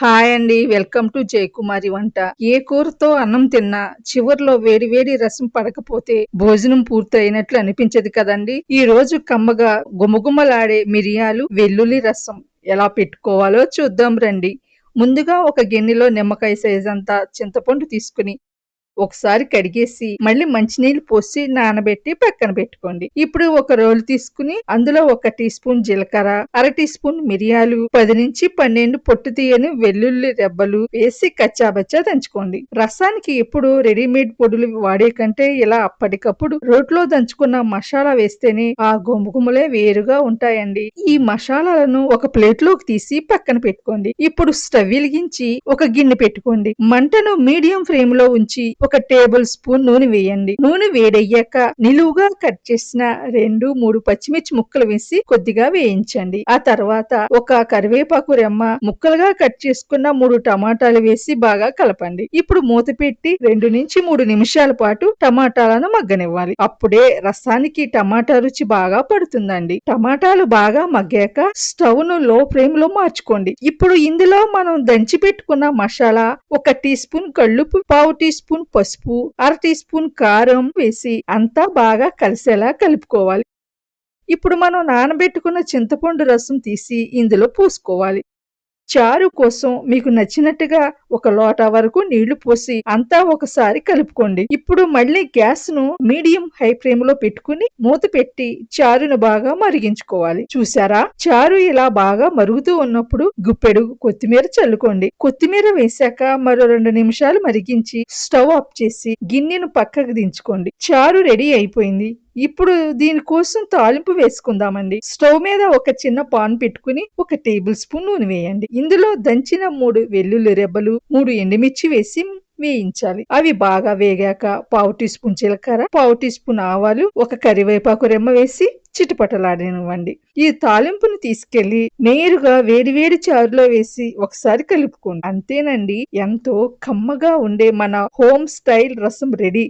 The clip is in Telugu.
హాయ్ అండి. వెల్కమ్ టు జయకుమారి వంట. ఏ కూరతో అన్నం తిన్నా చివర్లో వేడి వేడి రసం పడకపోతే భోజనం పూర్తయినట్లు అనిపించదు కదండి. ఈ రోజు కమ్మగా గుమగుమలాడే మిరియాలు, వెల్లుల్లి రసం ఎలా పెట్టుకోవాలో చూద్దాం రండి. ముందుగా ఒక గిన్నెలో నిమ్మకాయ సైజంతా చింతపండు తీసుకుని ఒకసారి కడిగేసి మళ్ళీ మంచినీళ్ళు పోసి నానబెట్టి పక్కన పెట్టుకోండి. ఇప్పుడు ఒక రోలు తీసుకుని అందులో 1 టీ స్పూన్ జీలకర్ర, అర టీ స్పూన్ మిరియాలు, 10-12 పొట్టు తీయని వెల్లుల్లి రెబ్బలు వేసి కచ్చాబచ్చా దంచుకోండి. రసానికి ఎప్పుడు రెడీమేడ్ పొడులు వాడే కంటే ఇలా అప్పటికప్పుడు రోట్లో దంచుకున్న మసాలా వేస్తేనే ఆ గుమగుమలే వేరుగా ఉంటాయండి. ఈ మసాలాలను ఒక ప్లేట్ లోకి తీసి పక్కన పెట్టుకోండి. ఇప్పుడు స్టవ్ వెలిగించి ఒక గిన్నె పెట్టుకోండి. మంటను మీడియం ఫ్లేమ్ లో ఉంచి 1 టేబుల్ స్పూన్ నూనె వేయండి. నూనె వేడయ్యాక నిలువుగా కట్ చేసిన 2-3 పచ్చిమిర్చి ముక్కలు వేసి కొద్దిగా వేయించండి. ఆ తర్వాత ఒక కరివేపాకు రెమ్మ, ముక్కలుగా కట్ చేసుకున్న 3 టమాటాలు వేసి బాగా కలపండి. ఇప్పుడు మూత పెట్టి 2-3 నిమిషాల పాటు టమాటాలను మగ్గనివ్వాలి. అప్పుడే రసానికి టమాటా రుచి బాగా పడుతుందండి. టమాటాలు బాగా మగ్గాక స్టవ్ ను లో ఫ్లేమ్ లో మార్చుకోండి. ఇప్పుడు ఇందులో మనం దంచి పెట్టుకున్న మసాలా, 1 టీ స్పూన్ కల్లుప్పు, పావు టీ స్పూన్ పసుపు, అర టీ స్పూన్ కారం వేసి అంతా బాగా కలిసేలా కలుపుకోవాలి. ఇప్పుడు మనం నానబెట్టుకున్న చింతపండు రసం తీసి ఇందులో పోసుకోవాలి. చారు కోసం మీకు నచ్చినట్టుగా 1 లోటా వరకు నీళ్లు పోసి అంతా ఒకసారి కలుపుకోండి. ఇప్పుడు మళ్ళీ గ్యాస్ ను మీడియం హై ఫ్లేమ్ లో పెట్టుకుని మూత పెట్టి చారును బాగా మరిగించుకోవాలి. చూసారా, చారు ఇలా బాగా మరుగుతూ ఉన్నప్పుడు గుప్పెడు కొత్తిమీర చల్లుకోండి. కొత్తిమీర వేశాక మరో 2 నిమిషాలు మరిగించి స్టవ్ ఆఫ్ చేసి గిన్నెను పక్కకు దించుకోండి. చారు రెడీ అయిపోయింది. ఇప్పుడు దీనికోసం తాలింపు వేసుకుందామండి. స్టవ్ మీద ఒక చిన్న పాన్ పెట్టుకుని 1 టేబుల్ స్పూన్ నూనె వేయండి. ఇందులో దంచిన 3 వెల్లుల్లి రెబ్బలు, 3 ఎండుమిర్చి వేసి వేయించాలి. అవి బాగా వేగాక పావు టీ స్పూన్ జీలకర్ర, పావు టీ స్పూన్ ఆవాలు, 1 కరివేపాకు రెమ్మ వేసి చిటపటలాడనివ్వండి. ఈ తాలింపును తీసుకెళ్లి నేరుగా వేడివేడి చారులో వేసి ఒకసారి కలుపుకోండి. అంతేనండి, ఎంతో కమ్మగా ఉండే మన హోమ్ స్టైల్ రసం రెడీ.